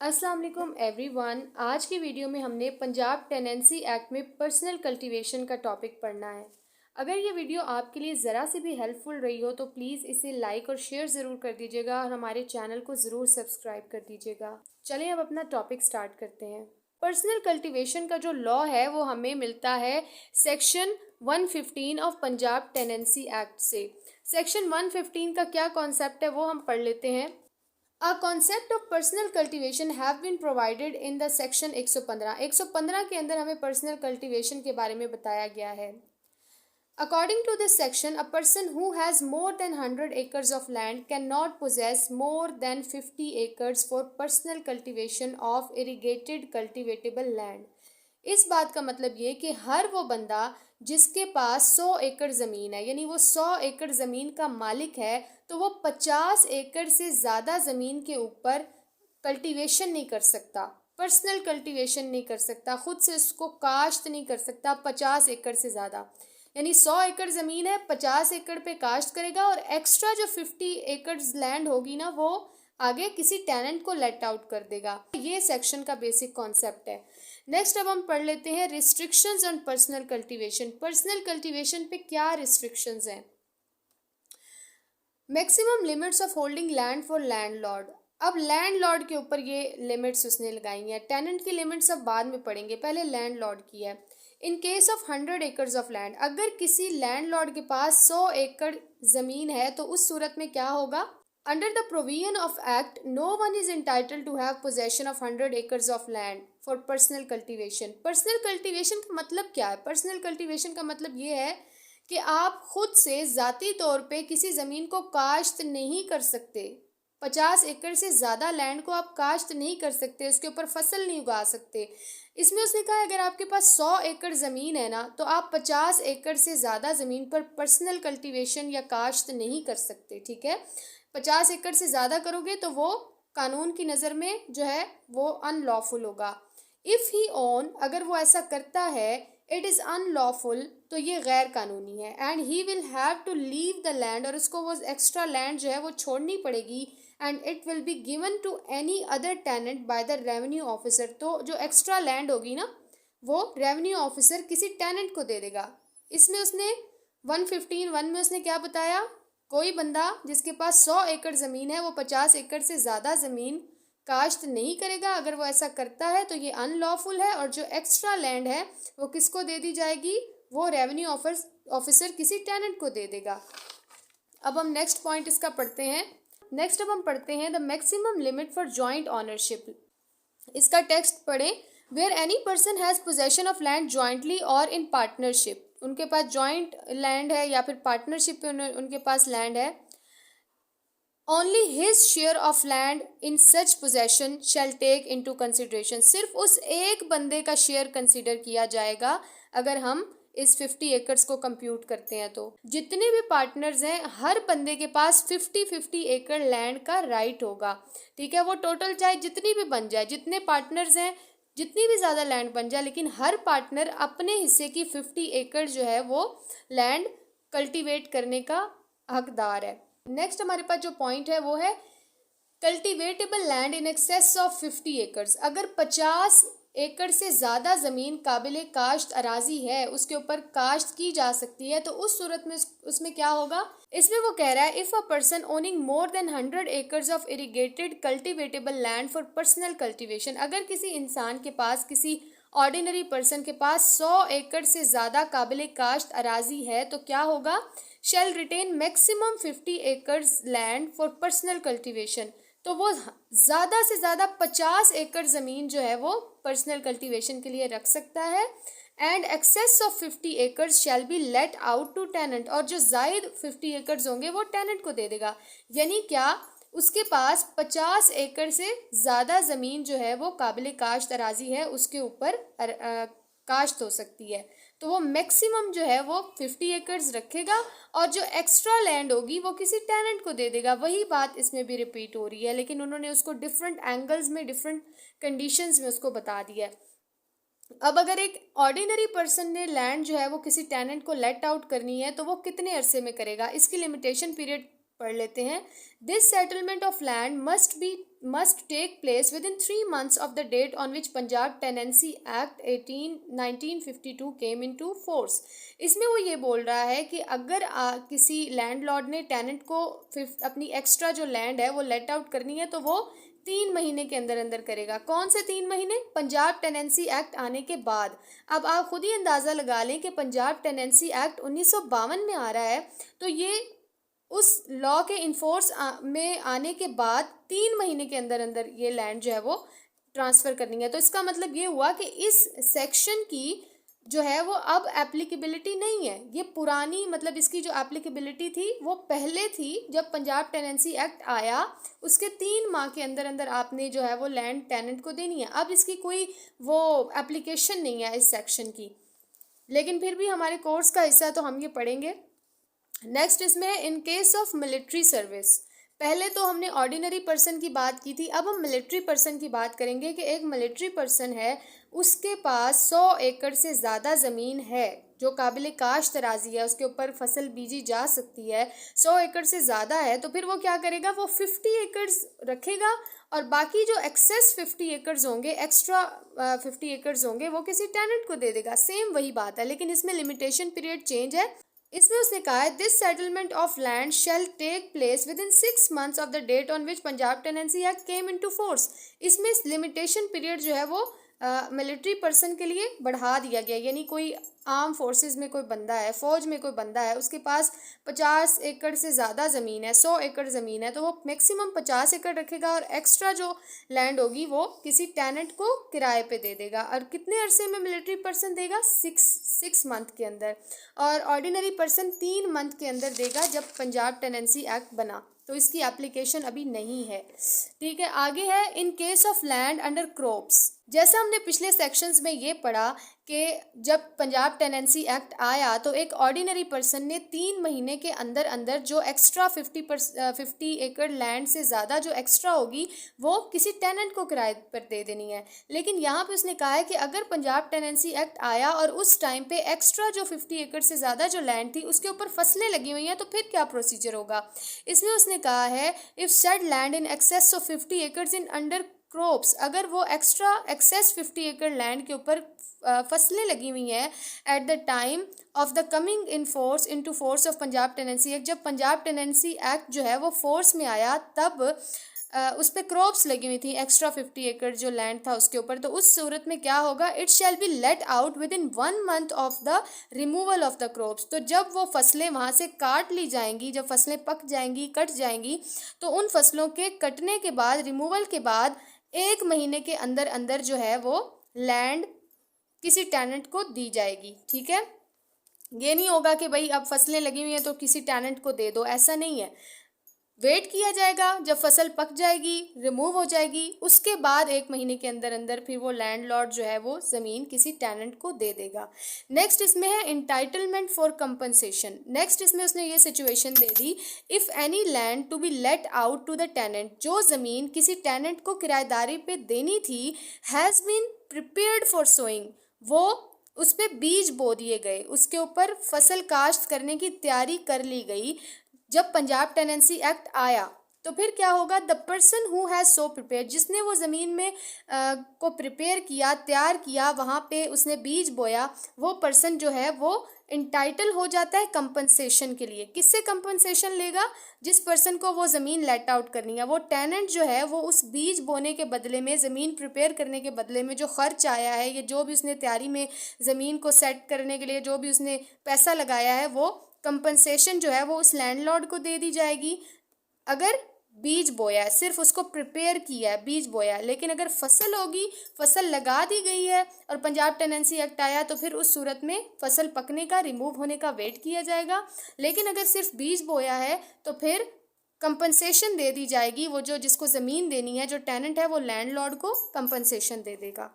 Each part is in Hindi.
अस्सलाम वालेकुम एवरीवन। आज की वीडियो में हमने पंजाब टेनेंसी एक्ट में पर्सनल कल्टीवेशन का टॉपिक पढ़ना है। अगर ये वीडियो आपके लिए ज़रा सी भी हेल्पफुल रही हो तो प्लीज़ इसे लाइक और शेयर ज़रूर कर दीजिएगा और हमारे चैनल को ज़रूर सब्सक्राइब कर दीजिएगा। चलिए अब अपना टॉपिक स्टार्ट करते हैं। पर्सनल कल्टीवेशन का जो लॉ है वो हमें मिलता है section 115 of Punjab tenancy act से। सेक्शन 115 का क्या कॉन्सेप्ट है वो हम पढ़ लेते हैं। A concept of personal cultivation have been provided in the section 115 के अंदर हमें personal cultivation के बारे में बताया गया है। According to this section, a person who has more than 100 acres of land cannot possess more than 50 acres for personal cultivation of irrigated cultivatable land। इस बात का मतलब ये कि हर वो बंदा जिसके पास 100 एकड़ ज़मीन है, यानी वो 100 एकड़ ज़मीन का मालिक है, तो वो 50 एकड़ से ज़्यादा ज़मीन के ऊपर कल्टीवेशन नहीं कर सकता, पर्सनल कल्टीवेशन नहीं कर सकता, खुद से उसको काश्त नहीं कर सकता 50 एकड़ से ज़्यादा। यानी 100 एकड़ ज़मीन है, 50 एकड़ पे काश्त करेगा और एक्स्ट्रा जो 50 एकड़ लैंड होगी ना वो आगे किसी टेनेंट को लेट आउट कर देगा। ये सेक्शन का बेसिक कॉन्सेप्ट है। नेक्स्ट अब हम पढ़ लेते हैं restrictions on personal cultivation. Personal cultivation पे क्या रिस्ट्रिक्शंस हैं। Maximum limits of holding land for landlord. अब लैंडलॉर्ड के ऊपर ये लिमिट्स उसने लगाई हैं। टेनेंट की लिमिट्स अब बाद में पढ़ेंगे, पहले लैंडलॉर्ड की है। In case of 100 acres of land, अगर किसी लैंडलॉर्ड के पास 100 एकड़ ज़मीन है तो उस सूरत में क्या होगा। Under the provision of Act, no one is entitled to have possession of 100 acres of land for personal cultivation। Personal cultivation का मतलब क्या है। Personal cultivation का मतलब ये है कि आप खुद से ज़ाती तौर पे किसी ज़मीन को काश्त नहीं कर सकते। 50 एकड़ से ज़्यादा लैंड को आप काश्त नहीं कर सकते, उसके ऊपर फसल नहीं उगा सकते। इसमें उसने कहा अगर आपके पास 100 एकड़ ज़मीन है ना तो आप 50 एकड़ से ज़्यादा ज़मीन पर पर्सनल कल्टीवेशन या काश्त नहीं कर सकते। ठीक है, 50 एकड़ से ज़्यादा करोगे तो वो कानून की नज़र में जो है वो अनलॉफुल होगा। इफ़ ही ओन, अगर वो ऐसा करता है, इट इज़ अनलॉफुल, तो ये गैर कानूनी है। And he will have to leave the land, और उसको वो एक्स्ट्रा लैंड जो है वो छोड़नी पड़ेगी। And it will be given to any other tenant by the revenue officer. तो जो एक्स्ट्रा लैंड होगी ना वो रेवेन्यू ऑफिसर किसी टेनेंट को दे देगा। इसमें उसने 115(1) में उसने क्या बताया, कोई बंदा जिसके पास 100 एकड़ ज़मीन है वो 50 एकड़ से ज़्यादा ज़मीन काश्त नहीं करेगा। अगर वो ऐसा करता है तो ये अनलॉफुल है और जो एक्स्ट्रा लैंड है वो किसको दे दी जाएगी, वो रेवेन्यू ऑफिसर किसी टेनेंट को दे देगा। अब हम नेक्स्ट पॉइंट इसका पढ़ते हैं। नेक्स्ट अब हम पढ़ते हैं the maximum limit for joint ownership. इसका टेक्स्ट पढ़ें। Where any person has possession of land jointly और इन पार्टनरशिप, उनके पास जॉइंट लैंड है या फिर पार्टनरशिप में उनके पास लैंड है, only his share of land in such possession shall take into consideration. सिर्फ उस एक बंदे का शेयर कंसिडर किया जाएगा अगर हम इस 50 एकर्स को कंप्यूट करते हैं। तो जितने भी पार्टनर्स हैं हर बंदे के पास 50-50 एकड़ लैंड का राइट होगा। ठीक है, वो टोटल चाहे जितनी भी बन जाए, जितने पार्टनर्स हैं जितनी भी ज़्यादा लैंड बन जाए, लेकिन हर पार्टनर अपने हिस्से की 50 एकड़ जो है वो लैंड कल्टीवेट करने का हकदार है। नेक्स्ट हमारे पास जो पॉइंट है वो है cultivable land in excess of 50 acres. अगर 50 एकड़ से ज़्यादा ज़मीन काबिल काश्त अराजी है, उसके ऊपर काश्त की जा सकती है, तो उस सूरत में उसमें क्या होगा। इसमें वो कह रहा है if a person owning more than 100 acres of irrigated cultivable land for personal cultivation, अगर किसी इंसान के पास, किसी ऑर्डिनरी पर्सन के पास 100 एकड़ से ज़्यादा काबिल काश्त अराजी है तो क्या होगा, shall retain maximum 50 acres land for personal cultivation. तो वो ज़्यादा से ज़्यादा 50 एकड़ ज़मीन जो है वो पर्सनल कल्टीवेशन के लिए रख सकता है। And excess of 50 acres shall be let out to tenant, और जो जायद 50 एकर्स होंगे वो टेनेंट को दे देगा। यानी क्या, उसके पास 50 एकड़ से ज़्यादा ज़मीन जो है वो काबिल काश्त अराजी है, उसके ऊपर काश्त हो सकती है, तो वो मैक्सिमम जो है वो 50 एकर्स रखेगा और जो एक्स्ट्रा लैंड होगी वो किसी टेनेंट को दे देगा। वही बात इसमें भी रिपीट हो रही है, लेकिन उन्होंने उसको डिफरेंट एंगल्स में, डिफरेंट कंडीशंस में उसको बता दिया है। अब अगर एक ऑर्डिनरी पर्सन ने लैंड जो है वो किसी टेनेंट को लेट आउट करनी है तो वो कितने अरसे में करेगा, इसकी लिमिटेशन पीरियड पढ़ लेते हैं। This settlement of land must be must take place within 3 months of the date on which Punjab Tenancy Act 1952 came into force। इसमें वो ये बोल रहा है कि अगर किसी लैंडलॉर्ड ने टेनेंट को अपनी एक्स्ट्रा जो लैंड है वो लेट आउट करनी है तो वो 3 महीने के अंदर अंदर करेगा। कौन से 3 महीने? पंजाब टेनेंसी एक्ट आने के बाद। अब आप खुद ही अंदाज़ा लगा लें कि पंजाब टेनेंसी एक्ट 1952 में आ रहा है, तो ये उस लॉ के इन्फोर्स में आने के बाद 3 महीने के अंदर अंदर ये लैंड जो है वो ट्रांसफ़र करनी है। तो इसका मतलब ये हुआ कि इस सेक्शन की जो है वो अब एप्लीकेबिलिटी नहीं है। ये पुरानी मतलब इसकी जो एप्लीकेबिलिटी थी वो पहले थी, जब पंजाब टेनेंसी एक्ट आया उसके 3 माह के अंदर अंदर आपने जो है वो लैंड टेनेंट को देनी है। अब इसकी कोई वो एप्लीकेशन नहीं है इस सेक्शन की, लेकिन फिर भी हमारे कोर्स का हिस्सा है तो हम ये पढ़ेंगे। नेक्स्ट इसमें है in case of military service. पहले तो हमने ऑर्डिनरी पर्सन की बात की थी, अब हम मिलिट्री पर्सन की बात करेंगे कि एक मिलिट्री पर्सन है, उसके पास 100 एकड़ से ज़्यादा ज़मीन है जो काबिल काश्त तराजी है, उसके ऊपर फसल बीजी जा सकती है, 100 एकड़ से ज़्यादा है, तो फिर वो क्या करेगा, वो 50 एकड़ रखेगा और बाकी जो एक्सेस 50 एकड़्स होंगे, एक्स्ट्रा 50 एकड़्स होंगे, वो किसी टेनेंट को दे देगा। सेम वही बात है, लेकिन इसमें लिमिटेशन पीरियड चेंज है। इसमें उसने कहा है this settlement of land shall take place within 6 months of the date on which Punjab tenancy act came into force. इसमें लिमिटेशन पीरियड जो है वो मिलिट्री पर्सन के लिए बढ़ा दिया गया, यानी कोई आर्म फोर्सेस में कोई बंदा है, फौज में कोई बंदा है, उसके पास 50 एकड़ से ज़्यादा ज़मीन है, 100 एकड़ ज़मीन है, तो वो मैक्सिमम 50 एकड़ रखेगा और एक्स्ट्रा जो लैंड होगी वो किसी टेनेंट को किराए पे दे देगा। और कितने अरसे में मिलिट्री पर्सन देगा? 6 मंथ के अंदर, और ऑर्डिनरी पर्सन 3 मंथ के अंदर देगा जब पंजाब टेनेंसी एक्ट बना, तो इसकी एप्लीकेशन अभी नहीं है। ठीक है, आगे है in case of land under crops. जैसा हमने पिछले सेक्शंस में ये पढ़ा कि जब पंजाब टेनेंसी एक्ट आया तो एक ऑर्डिनरी पर्सन ने 3 महीने के अंदर अंदर जो एक्स्ट्रा 50 एकड़ लैंड से ज़्यादा जो एक्स्ट्रा होगी वो किसी टेनेंट को किराए पर दे देनी है। लेकिन यहाँ पे उसने कहा है कि अगर पंजाब टेनेंसी एक्ट आया और उस टाइम पे एक्स्ट्रा जो 50 एकड़ से ज़्यादा जो लैंड थी उसके ऊपर फसलें लगी हुई हैं, तो फिर क्या प्रोसीजर होगा? इसमें उसने कहा है if said land in excess of 50 acres in under crops, अगर वो एक्सेस 50 एकड़ लैंड के ऊपर फसलें लगी हुई हैं at the time of the coming in force into force of Punjab tenancy act, जब पंजाब टेनेंसी एक्ट जो है वो फोर्स में आया तब उस पर क्रॉप्स लगी हुई थी एक्स्ट्रा 50 एकड़ जो लैंड था उसके ऊपर, तो उस सूरत में क्या होगा, it shall be let out with in 1 month of the removal of the crops. तो जब वो फसलें वहाँ से काट ली जाएंगी, जब फसलें पक जाएंगी, कट जाएंगी, तो उन फसलों के कटने के बाद, रिमूवल के बाद 1 महीने के अंदर अंदर जो है वो लैंड किसी टेनेंट को दी जाएगी। ठीक है, ये नहीं होगा कि भाई अब फसलें लगी हुई हैं तो किसी टेनेंट को दे दो, ऐसा नहीं है। वेट किया जाएगा, जब फसल पक जाएगी, रिमूव हो जाएगी, उसके बाद 1 महीने के अंदर अंदर फिर वो लैंडलॉर्ड जो है वो ज़मीन किसी टेनेंट को दे देगा। नेक्स्ट इसमें है इंटाइटलमेंट फॉर कंपनसेशन। नेक्स्ट इसमें उसने ये सिचुएशन दे दी, if any land to be let out to the tenant, जो ज़मीन किसी टेनेंट को किराएदारी पे देनी थी, has been prepared for sowing, वो उस पर बीज बो दिए गए, उसके ऊपर फसल काश्त करने की तैयारी कर ली गई। जब पंजाब टेनेंसी एक्ट आया तो फिर क्या होगा, the person who has so prepare, जिसने वो ज़मीन में को प्रिपेयर किया, तैयार किया, वहाँ पे उसने बीज बोया, वो पर्सन जो है वो इंटाइटल हो जाता है कंपनसेशन के लिए। किससे कंपनसेशन लेगा? जिस पर्सन को वो ज़मीन लेट आउट करनी है, वो टेनेंट जो है वो उस बीज बोने के बदले में, ज़मीन प्रिपेयर करने के बदले में जो खर्च आया है, ये जो भी उसने तैयारी में ज़मीन को सेट करने के लिए जो भी उसने पैसा लगाया है, वो कंपनसेशन जो है वो उस लैंडलॉर्ड को दे दी जाएगी। अगर बीज बोया है, सिर्फ उसको प्रिपेयर किया है, बीज बोया, लेकिन अगर फसल होगी, फसल लगा दी गई है और पंजाब टेनेंसी एक्ट आया तो फिर उस सूरत में फसल पकने का, रिमूव होने का वेट किया जाएगा। लेकिन अगर सिर्फ बीज बोया है तो फिर कंपनसेशन दे दी जाएगी, वो जो जिसको ज़मीन देनी है, जो टेनेंट है, वो लैंडलॉर्ड को कंपनसेशन दे देगा।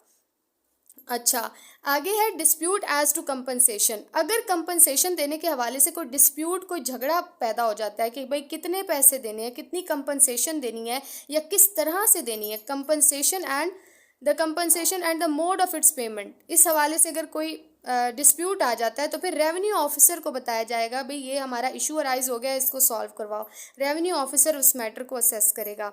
अच्छा, आगे है डिस्प्यूट एज टू कंपनसेशन। अगर कंपनसेशन देने के हवाले से कोई डिस्प्यूट, कोई झगड़ा पैदा हो जाता है कि भाई कितने पैसे देने हैं, कितनी कंपनसेशन देनी है या किस तरह से देनी है, compensation and the mode of its payment, इस हवाले से अगर कोई डिस्प्यूट आ जाता है तो फिर रेवेन्यू ऑफिसर को बताया जाएगा भाई ये हमारा इशू अराइज हो गया, इसको सॉल्व करवाओ। रेवेन्यू ऑफिसर उस मैटर को असेस करेगा।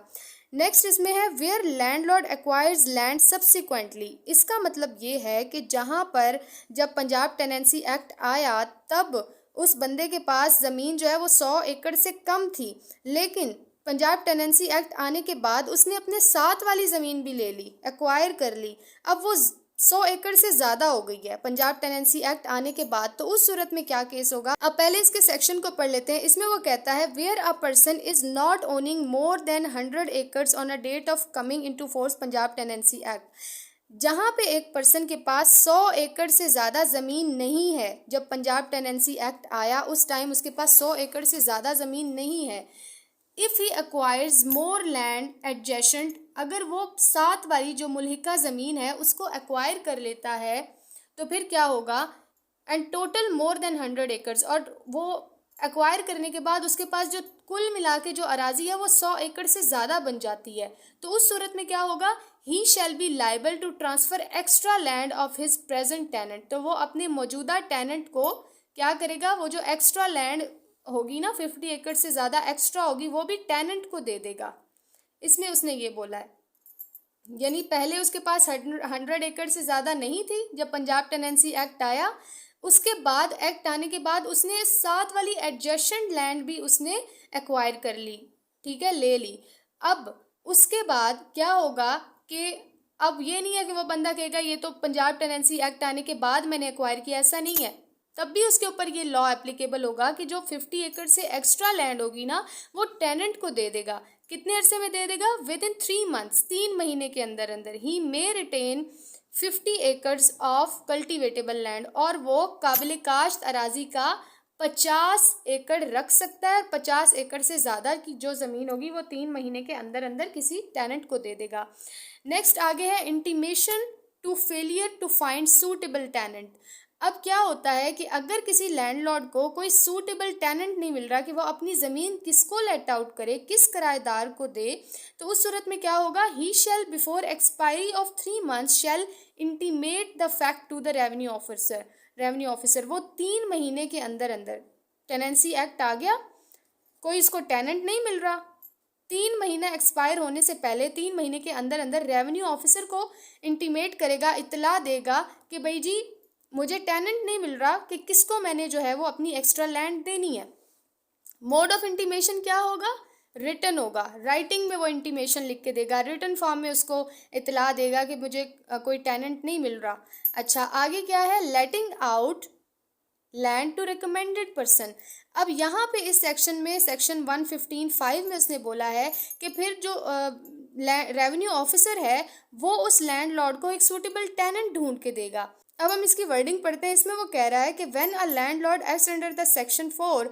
नेक्स्ट इसमें है where landlord acquires land subsequently. इसका मतलब ये है कि जहाँ पर जब पंजाब टेनेंसी एक्ट आया तब उस बंदे के पास ज़मीन जो है वो 100 एकड़ से कम थी, लेकिन पंजाब टेनेंसी एक्ट आने के बाद उसने अपने साथ वाली ज़मीन भी ले ली, एक्वायर कर ली। अब वो 100 एकड़ से ज़्यादा हो गई है पंजाब टेनेंसी एक्ट आने के बाद। तो उस सूरत में क्या केस होगा, अब पहले इसके सेक्शन को पढ़ लेते हैं। इसमें वो कहता है where a person is not owning more than 100 acres on a date of coming into force Punjab tenancy act. जहाँ पे एक पर्सन के पास 100 एकड़ से ज़्यादा ज़मीन नहीं है, जब पंजाब टेनेंसी एक्ट आया उस टाइम उसके पास 100 एकड़ से ज़्यादा ज़मीन नहीं है। If he acquires more land adjacent, अगर वो साथ वाली जो मुल्हिका ज़मीन है उसको एक्वायर कर लेता है तो फिर क्या होगा, and total more than 100 acres, और वो एक्वायर करने के बाद उसके पास जो कुल मिला के जो अराजी है वो 100 एकड़ से ज़्यादा बन जाती है। तो उस सूरत में क्या होगा, he shall be liable to transfer extra land of his present tenant. तो वो अपने मौजूदा टेनेंट को क्या करेगा, वो जो एक्स्ट्रा लैंड होगी ना 50 एकड़ से ज़्यादा एक्स्ट्रा होगी वो भी टेनेंट को दे देगा। इसमें उसने ये बोला है, यानी पहले उसके पास 100 एकड़ से ज़्यादा नहीं थी जब पंजाब टेनेंसी एक्ट आया, उसके बाद एक्ट आने के बाद उसने साथ वाली एडजेसेंट लैंड भी उसने एक्वायर कर ली, ठीक है, ले ली। अब उसके बाद क्या होगा कि अब ये नहीं है कि वो बंदा कहेगा ये तो पंजाब टेनेंसी एक्ट आने के बाद मैंने एक्वायर किया, ऐसा नहीं है। तब भी उसके ऊपर ये लॉ एप्लीकेबल होगा कि जो 50 एकड़ से एक्स्ट्रा लैंड होगी ना वो टेनेंट को दे देगा। कितने अरसे में दे देगा, विद इन 3 मंथ्स, 3 महीने के अंदर अंदर ही मे रिटेन 50 एकर्स ऑफ कल्टिवेटेबल लैंड, और वो काबिल काश्त अराजी का 50 एकड़ रख सकता है। 50 एकड़ से ज़्यादा की जो ज़मीन होगी वो 3 महीने के अंदर अंदर किसी टेनेंट को दे देगा। नेक्स्ट आगे है intimation to failure to find suitable tenant. अब क्या होता है कि अगर किसी लैंडलॉर्ड को कोई सूटेबल टेनेंट नहीं मिल रहा कि वो अपनी ज़मीन किसको लेट आउट करे, किस किराएदार को दे, तो उस सूरत में क्या होगा, he shall before expiry of 3 months shall intimate the fact to the revenue officer. Revenue officer वो 3 महीने के अंदर अंदर, टेनेंसी एक्ट आ गया, कोई इसको टेनेंट नहीं मिल रहा, 3 महीना एक्सपायर होने से पहले 3 महीने के अंदर अंदर रेवेन्यू ऑफिसर को इंटीमेट करेगा, इतला देगा कि भाई जी मुझे टेनेंट नहीं मिल रहा कि किसको मैंने जो है वो अपनी एक्स्ट्रा लैंड देनी है। मोड ऑफ इंटीमेशन क्या होगा, रिटन होगा, राइटिंग में वो इंटीमेशन लिख के देगा, रिटन फॉर्म में उसको इतला देगा कि मुझे कोई टेनेंट नहीं मिल रहा। अच्छा आगे क्या है, letting out land to recommended person. अब यहाँ पे इस सेक्शन में सेक्शन 115(5) में उसने बोला है कि फिर जो रेवेन्यू ऑफिसर है वो उस लैंडलॉर्ड को एक सूटेबल टेनेंट ढूंढ के देगा। अब हम इसकी वर्डिंग पढ़ते हैं। इसमें वो कह रहा है कि when a landlord acts under the section 4,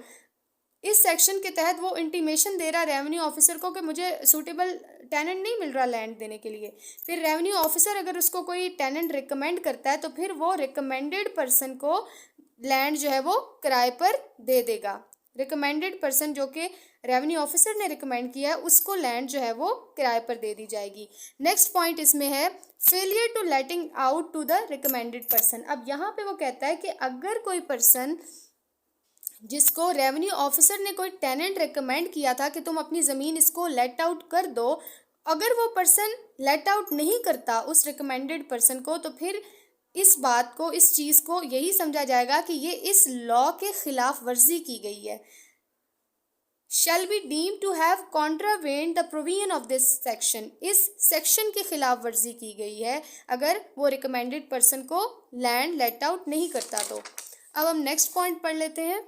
इस सेक्शन के तहत वो इंटीमेशन दे रहा रेवेन्यू ऑफिसर को कि मुझे सूटेबल टेनेंट नहीं मिल रहा लैंड देने के लिए। फिर रेवेन्यू ऑफिसर अगर उसको कोई टेनेंट रिकमेंड करता है तो फिर वो रिकमेंडेड पर्सन को लैंड जो है वो किराए पर दे देगा। रिकमेंडेड पर्सन जो कि रेवेन्यू ऑफिसर ने रिकमेंड किया है उसको लैंड जो है वो किराए पर दे दी जाएगी। नेक्स्ट पॉइंट इसमें है failure to letting out to the recommended person. अब यहाँ पे वो कहता है कि अगर कोई पर्सन जिसको रेवेन्यू ऑफिसर ने कोई टेनेंट रिकमेंड किया था कि तुम अपनी ज़मीन इसको लेट आउट कर दो, अगर वो पर्सन लेट आउट नहीं करता उस रिकमेंडेड पर्सन को, तो फिर इस बात को, इस चीज़ को यही समझा जाएगा कि ये इस लॉ के खिलाफ वर्जी की गई है। Shall be deemed to have contravened the provision of this section. इस सेक्शन के खिलाफ वर्जी की गई है अगर वो रिकमेंडेड पर्सन को लैंड लेट आउट नहीं करता तो। अब हम नेक्स्ट पॉइंट पढ़ लेते हैं।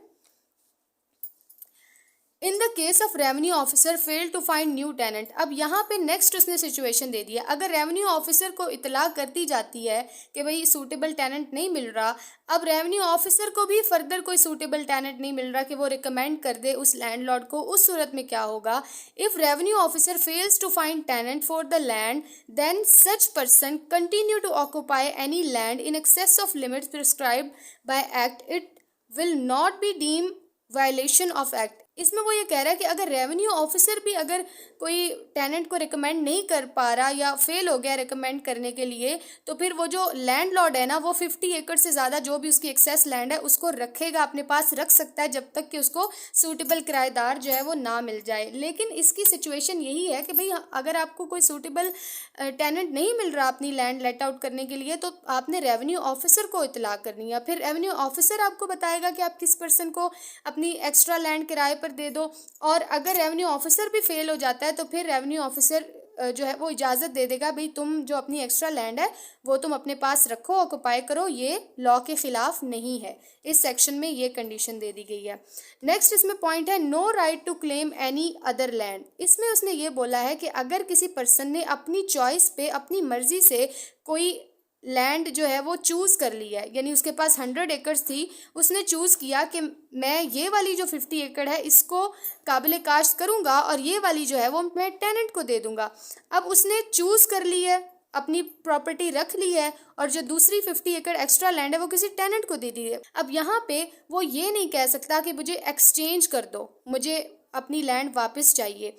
In the case of revenue officer fail to find new tenant. अब यहाँ पे नेक्स्ट उसने सिचुएशन दे दिया, अगर रेवेन्यू ऑफिसर को इतला कर दी जाती है कि भाई सूटेबल टेनेंट नहीं मिल रहा, अब रेवेन्यू ऑफिसर को भी फर्दर कोई सूटेबल टेनेंट नहीं मिल रहा कि वो रिकमेंड कर दे उस लैंडलॉर्ड को, उस सूरत में क्या होगा, if revenue officer fails to find tenant for the land then such person continue to occupy any land in excess of limits prescribed by act, it will not be deem violation of act. इसमें वो ये कह रहा है कि अगर रेवेन्यू ऑफिसर भी अगर कोई टेनेंट को रिकमेंड नहीं कर पा रहा या फेल हो गया रिकमेंड करने के लिए, तो फिर वो जो लैंडलॉर्ड है ना, वो 50 एकड़ से ज़्यादा जो भी उसकी एक्सेस लैंड है उसको रखेगा, अपने पास रख सकता है जब तक कि उसको सूटेबल किराएदार जो है वो ना मिल जाए। लेकिन इसकी सिचुएशन यही है कि भाई अगर आपको कोई सूटेबल टेनेंट नहीं मिल रहा अपनी लैंड लेट आउट करने के लिए, तो आपने रेवेन्यू ऑफिसर को इतला करनी है। फिर रेवेन्यू ऑफिसर आपको बताएगा कि आप किस पर्सन को अपनी एक्स्ट्रा लैंड किराए पर दे दो। और अगर रेवेन्यू ऑफिसर भी फेल हो जाता है तो फिर रेवेन्यू ऑफिसर जो है वो इजाज़त दे देगा, भाई तुम जो अपनी एक्स्ट्रा लैंड है वो तुम अपने पास रखो, ऑक्युपाई करो, ये लॉ के खिलाफ नहीं है। इस सेक्शन में ये कंडीशन दे दी गई है। नेक्स्ट इसमें पॉइंट है no right to claim any other land. इसमें उसने ये बोला है कि अगर किसी पर्सन ने अपनी चॉइस पे, अपनी मर्जी से कोई लैंड जो है वो चूज़ कर ली है, यानी उसके पास 100 एकड़ थी, उसने चूज़ किया कि मैं ये वाली जो 50 एकड़ है इसको काबिल काश्त करूँगा और ये वाली जो है वो मैं टेनेंट को दे दूँगा। अब उसने चूज़ कर ली है, अपनी प्रॉपर्टी रख ली है, और जो दूसरी 50 एकड़ एक्स्ट्रा लैंड है वो किसी टेनेंट को दे दी है। अब यहाँ पे वो ये नहीं कह सकता कि मुझे एक्सचेंज कर दो, मुझे अपनी लैंड वापस चाहिए।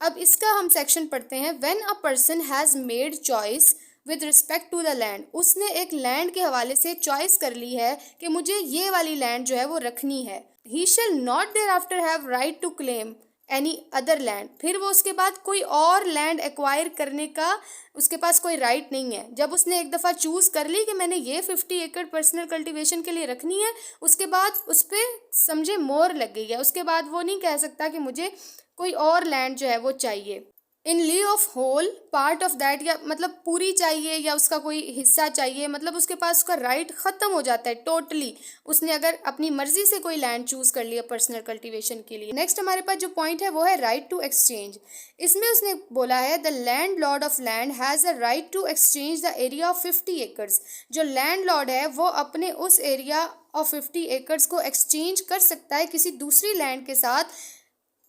अब इसका हम सेक्शन पढ़ते हैं। When a person has made choice with respect to the land, उसने एक लैंड के हवाले से चॉइस कर ली है कि मुझे ये वाली लैंड जो है वो रखनी है। He shall not thereafter have right to claim any other land. फिर वो उसके बाद कोई और लैंड एक्वायर करने का उसके पास कोई राइट नहीं है। जब उसने एक दफ़ा चूज़ कर ली कि मैंने ये 50 एकड़ पर्सनल कल्टीवेशन के लिए रखनी है, उसके बाद उस पर समझे मोहर लग गई है, उसके बाद वो नहीं कह सकता कि मुझे कोई और लैंड जो है वो चाहिए। In lieu of whole part of that, या मतलब पूरी चाहिए या उसका कोई हिस्सा चाहिए, मतलब उसके पास उसका राइट ख़त्म हो जाता है टोटली, उसने अगर अपनी मर्जी से कोई लैंड चूज़ कर लिया पर्सनल कल्टीवेशन के लिए। नेक्स्ट हमारे पास जो पॉइंट है वो है राइट टू एक्सचेंज। इसमें उसने बोला है the landlord of land has a right to exchange the area of 50 acres. जो लैंड लॉर्ड है वो अपने उस एरिया ऑफ 50 एकर्स को एक्सचेंज कर सकता है किसी दूसरी लैंड के साथ।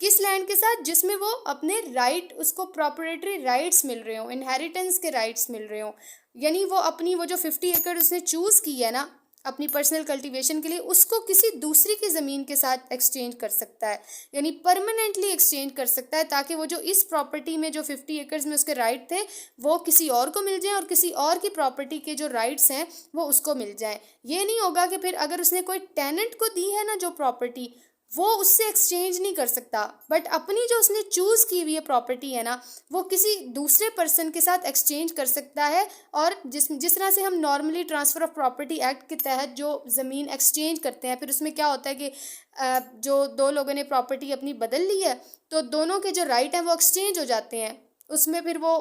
किस लैंड के साथ? जिसमें वो अपने राइट, उसको प्रॉपर्टी राइट्स मिल रहे हो, इनहेरिटेंस के राइट्स मिल रहे हो। यानी वो अपनी वो जो 50 एकड़ उसने चूज़ की है ना अपनी पर्सनल कल्टीवेशन के लिए, उसको किसी दूसरी की ज़मीन के साथ एक्सचेंज कर सकता है, यानी परमानेंटली एक्सचेंज कर सकता है, ताकि वो जो इस प्रॉपर्टी में जो 50 एकर्स में उसके राइट थे वो किसी और को मिल जाए और किसी और की प्रॉपर्टी के जो राइट्स हैं वो उसको मिल जाए। ये नहीं होगा कि फिर अगर उसने कोई टेनेंट को दी है ना जो प्रॉपर्टी, वो उससे एक्सचेंज नहीं कर सकता, बट अपनी जो उसने चूज़ की हुई प्रॉपर्टी है ना वो किसी दूसरे पर्सन के साथ एक्सचेंज कर सकता है। और जिस तरह से हम normally transfer of property act के तहत जो ज़मीन एक्सचेंज करते हैं, फिर उसमें क्या होता है कि जो दो लोगों ने प्रॉपर्टी अपनी बदल ली है तो दोनों के जो राइट हैं वो एक्सचेंज हो जाते हैं। उसमें फिर वो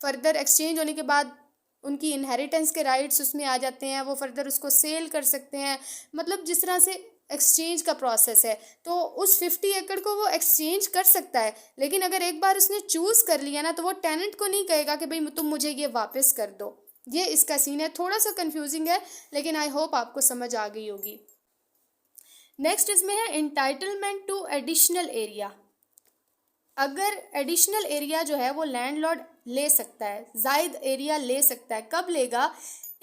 फर्दर एक्सचेंज होने के बाद उनकी इनहेरिटेंस के राइट्स उसमें आ जाते हैं, वो फर्दर उसको सेल कर सकते हैं। मतलब जिस तरह से एक्सचेंज का प्रोसेस है, तो उस 50 एकड़ को वो एक्सचेंज कर सकता है। लेकिन अगर एक बार उसने चूज़ कर लिया ना तो वो टेनेंट को नहीं कहेगा कि भाई तुम मुझे ये वापस कर दो। ये इसका सीन है, थोड़ा सा कंफ्यूजिंग है लेकिन आई होप आपको समझ आ गई होगी। नेक्स्ट इसमें है एंटाइटलमेंट टू एडिशनल एरिया। अगर एडिशनल एरिया जो है वो लैंडलॉर्ड ले सकता है, जायद एरिया ले सकता है। कब लेगा?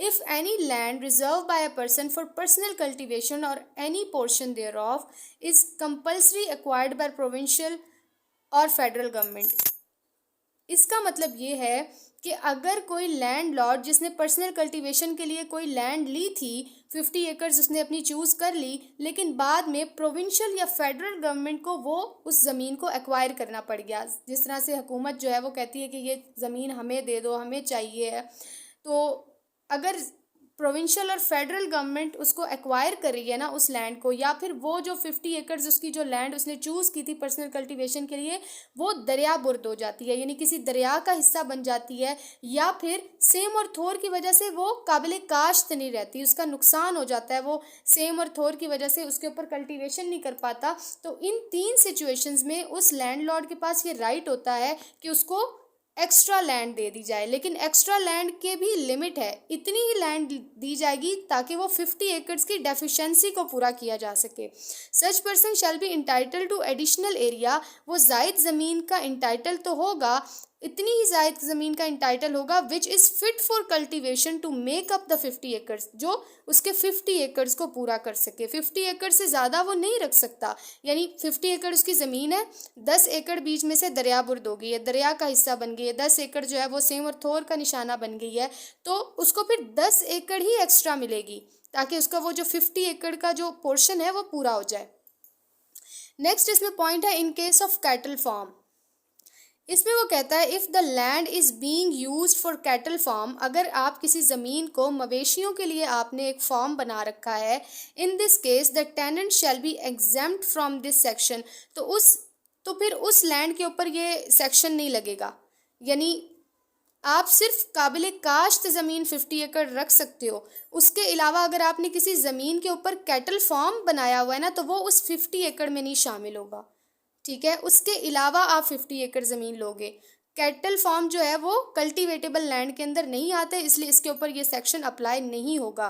If any land reserved by a person for personal cultivation or any portion thereof is compulsory acquired by provincial or federal government। इसका मतलब ये है कि अगर कोई लैंड लॉर्ड जिसने पर्सनल कल्टीवेशन के लिए कोई लैंड ली थी, 50 एकर्स उसने अपनी चूज़ कर ली, लेकिन बाद में प्रोविंशियल या फेडरल गवर्नमेंट को वो उस ज़मीन को एक्वायर करना पड़ गया। जिस तरह से हुकूमत जो है वो कहती है कि ये ज़मीन हमें दे दो, हमें चाहिए है, तो अगर प्रोविंशियल और फेडरल गवर्नमेंट उसको एक्वायर कर रही है ना उस लैंड को, या फिर वो जो 50 एकर्स उसकी जो लैंड उसने चूज़ की थी पर्सनल कल्टीवेशन के लिए वो दरिया बुर्द हो जाती है, यानी किसी दरिया का हिस्सा बन जाती है, या फिर सेम और थोर की वजह से वो काबिल काश्त नहीं रहती, उसका नुकसान हो जाता है, वो सेम और थोर की वजह से उसके ऊपर कल्टीवेशन नहीं कर पाता। तो इन 3 सिचुएशंस में उस लैंडलॉर्ड के पास ये राइट होता है कि उसको एक्स्ट्रा लैंड दे दी जाए। लेकिन एक्स्ट्रा लैंड के भी लिमिट है, इतनी ही लैंड दी जाएगी ताकि वो 50 एकर्स की डेफिशिएंसी को पूरा किया जा सके। Such person shall be entitle to additional area. वो जायद ज़मीन का इंटाइटल तो होगा इतनी ही जायद ज़मीन का इंटाइटल होगा which is fit for cultivation to make up the 50 acres, जो उसके 50 एकर्स को पूरा कर सके। 50 एकड़ से ज़्यादा वो नहीं रख सकता, यानी 50 एकड़ उसकी ज़मीन है, 10 एकड़ बीच में से दरिया बुर्द हो गई है, दरिया का हिस्सा बन गई है, 10 एकड़ जो है वो सेम और थोर का निशाना बन गई है, तो उसको फिर 10 एकड़ ही एक्स्ट्रा मिलेगी ताकि उसका वो जो 50 एकड़ का जो पोर्शन है वो पूरा हो जाए। नेक्स्ट इसमें पॉइंट है in case of cattle farm. इसमें वो कहता है if the land is being used for cattle farm, अगर आप किसी ज़मीन को मवेशियों के लिए आपने एक फार्म बना रखा है, in this case the tenant shall be exempt from this section, तो फिर उस लैंड के ऊपर ये सेक्शन नहीं लगेगा, यानी आप सिर्फ काबिल काश्त ज़मीन 50 एकड़ रख सकते हो। उसके अलावा अगर आपने किसी ज़मीन के ऊपर कैटल फार्म बनाया हुआ है ना, तो वो उस 50 एकड़ में नहीं शामिल होगा, ठीक है। उसके अलावा आप 50 एकड़ ज़मीन लोगे। कैटल फार्म जो है वो कल्टीवेटेबल लैंड के अंदर नहीं आते, इसलिए इसके ऊपर ये सेक्शन अप्लाई नहीं होगा।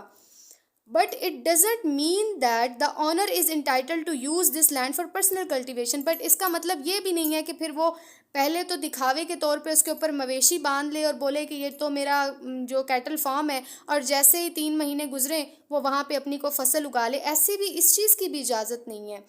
But it doesn't mean that the owner is entitle to use this land for personal cultivation, but इसका मतलब ये भी नहीं है कि फिर वो पहले तो दिखावे के तौर पे उसके ऊपर मवेशी बांध ले और बोले कि ये तो मेरा जो कैटल फार्म है, और जैसे ही 3 महीने गुजरे वो वहाँ पे अपनी को फसल उगा ले। ऐसी भी इस चीज़ की भी इजाज़त नहीं है।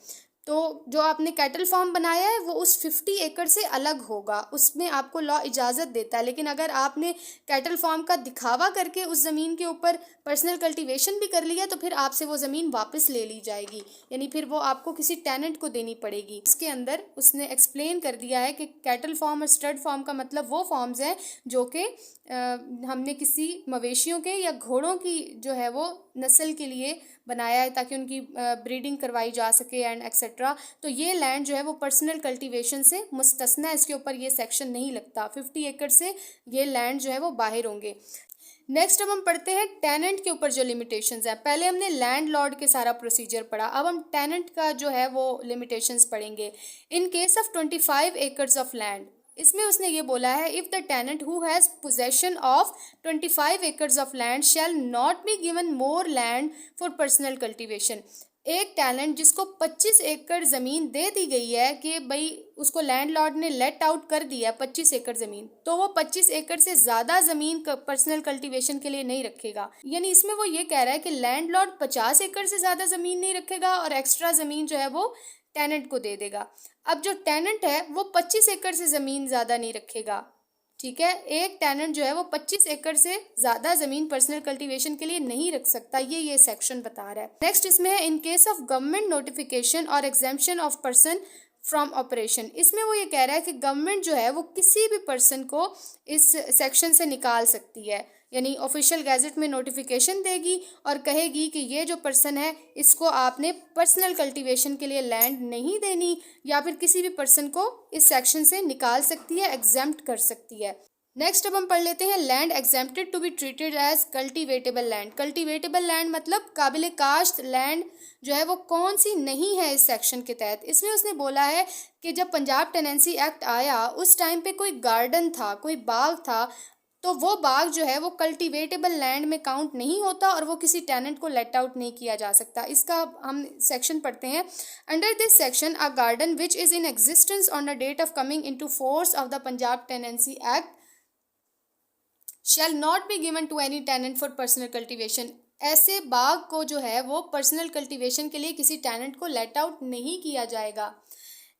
तो जो आपने कैटल फार्म बनाया है वो उस 50 एकड़ से अलग होगा, उसमें आपको लॉ इजाज़त देता है। लेकिन अगर आपने कैटल फार्म का दिखावा करके उस ज़मीन के ऊपर पर्सनल कल्टीवेशन भी कर लिया तो फिर आपसे वो ज़मीन वापस ले ली जाएगी, यानी फिर वो आपको किसी टेनेंट को देनी पड़ेगी। इसके अंदर उसने एक्सप्लेन कर दिया है कि कैटल फार्म और स्टड फार्म का मतलब वो फॉर्म्स हैं जो कि हमने किसी मवेशियों के या घोड़ों की जो है वो नस्ल के लिए बनाया है ताकि उनकी ब्रीडिंग करवाई जा सके एंड एक्सेट्रा। तो ये लैंड जो है वो पर्सनल कल्टीवेशन से मुस्तस्ना है, इसके ऊपर ये सेक्शन नहीं लगता। 50 एकड़ से ये लैंड जो है वो बाहर होंगे। नेक्स्ट अब हम पढ़ते हैं टेनेंट के ऊपर जो लिमिटेशंस हैं। पहले हमने लैंड लॉर्ड के सारा प्रोसीजर पढ़ा, अब हम टेनेंट का जो है वो लिमिटेशंस पढ़ेंगे। In case of 25 acres of land, इसमें उसने ये बोला है if the tenant who has possession of 25 acres of land shall not be given more land for personal cultivation. एक टैलेंट जिसको 25 एकड़ ज़मीन दे दी गई है कि भाई उसको लैंडलॉर्ड ने लेट आउट कर दिया 25 एकड़ ज़मीन, तो वो 25 एकड़ से ज़्यादा ज़मीन पर्सनल कल्टीवेशन के लिए नहीं रखेगा। यानी इसमें वो ये कह रहा है कि लैंडलॉर्ड 50 एकड़ से ज़्यादा ज़मीन नहीं रखेगा और एक्स्ट्रा ज़मीन जो है वो टेनेंट को दे देगा। अब जो टेनेंट है वो 25 एकड़ से ज़मीन ज़्यादा नहीं रखेगा, ठीक है। एक टेनेंट जो है वो 25 एकड़ से ज़्यादा ज़मीन पर्सनल कल्टीवेशन के लिए नहीं रख सकता, ये सेक्शन बता रहा है। नेक्स्ट इसमें है in case of government notification और exemption of person from operation. इसमें वो ये कह रहा है कि गवर्नमेंट जो है वो किसी भी पर्सन को इस सेक्शन से निकाल सकती है, यानी ऑफिशियल गैजेट में नोटिफिकेशन देगी और कहेगी कि ये जो पर्सन है इसको आपने पर्सनल कल्टीवेशन के लिए लैंड नहीं देनी, या फिर किसी भी पर्सन को इस सेक्शन से निकाल सकती है, एग्जेम्प्ट कर सकती है। नेक्स्ट अब हम पढ़ लेते हैं land exempted to be treated as cultivable land. Cultivable land मतलब काबिल काश्त लैंड जो है वो कौन सी नहीं है इस सेक्शन के तहत। इसमें उसने बोला है कि जब पंजाब टेनेंसी एक्ट आया उस टाइम पे कोई गार्डन था, कोई बाग था, तो वो बाग जो है वो कल्टीवेटेबल लैंड में काउंट नहीं होता और वो किसी टेनेंट को लेट आउट नहीं किया जा सकता। इसका हम सेक्शन पढ़ते हैं। Under this section a garden which is in existence on the date of coming into force of the Punjab tenancy act shall not be given to any tenant for personal cultivation. ऐसे बाग को जो है वो पर्सनल कल्टीवेशन के लिए किसी टेनेंट को लेट आउट नहीं किया जाएगा।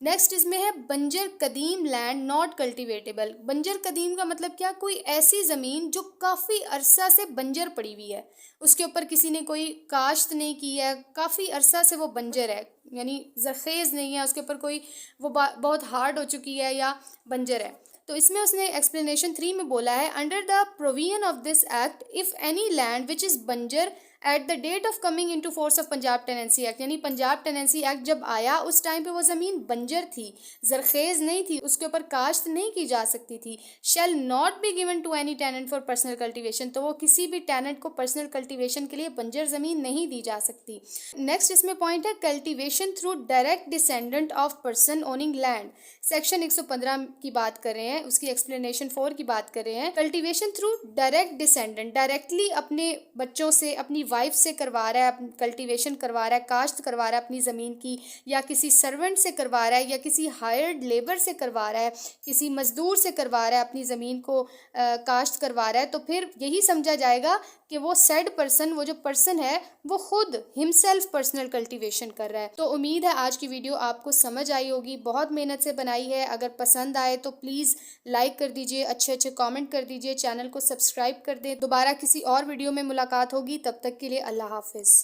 नेक्स्ट इसमें है बंजर कदीम लैंड नॉट कल्टीवेटेबल। बंजर कदीम का मतलब क्या, कोई ऐसी ज़मीन जो काफ़ी अरसा से बंजर पड़ी हुई है, उसके ऊपर किसी ने कोई काश्त नहीं की है, काफ़ी अरसा से वो बंजर है, यानी ज़रखेज़ नहीं है, उसके ऊपर कोई वो बहुत हार्ड हो चुकी है या बंजर है। तो इसमें उसने एक्सप्लेनेशन 3 में बोला है under the provision of this act if any land which is बंजर at the date of coming into force of Punjab tenancy act, यानी पंजाब टेनेंसी एक्ट जब आया उस टाइम पे वो ज़मीन बंजर थी, ज़रखेज़ नहीं थी, उसके ऊपर काश्त नहीं की जा सकती थी। Shall not be given to any tenant for personal cultivation, तो वो किसी भी टेनेंट को पर्सनल कल्टीवेशन के लिए बंजर ज़मीन नहीं दी जा सकती। नेक्स्ट इसमें पॉइंट है cultivation through direct descendant of person owning land. Section 115 की बात कर रहे हैं, उसकी एक्सप्लेनेशन 4 की बात कर रहे हैं। Cultivation through direct descendant, directly अपने बच्चों से, अपनी वाइफ से करवा रहा है, कल्टीवेशन करवा रहा है, काश्त करवा रहा है अपनी ज़मीन की, या किसी सर्वेंट से करवा रहा है, या किसी हायर्ड लेबर से करवा रहा है, किसी मज़दूर से करवा रहा है, अपनी ज़मीन को काश्त करवा रहा है, तो फिर यही समझा जाएगा कि वो सेड पर्सन, वो जो पर्सन है वो खुद हिमसेल्फ पर्सनल कल्टीवेशन कर रहा है। तो उम्मीद है आज की वीडियो आपको समझ आई होगी, बहुत मेहनत से बनाई है। अगर पसंद आए तो प्लीज़ लाइक कर दीजिए, अच्छे अच्छे कमेंट कर दीजिए, चैनल को सब्सक्राइब कर दें। दोबारा किसी और वीडियो में मुलाकात होगी, तब तक के लिए अल्लाह हाफिज़।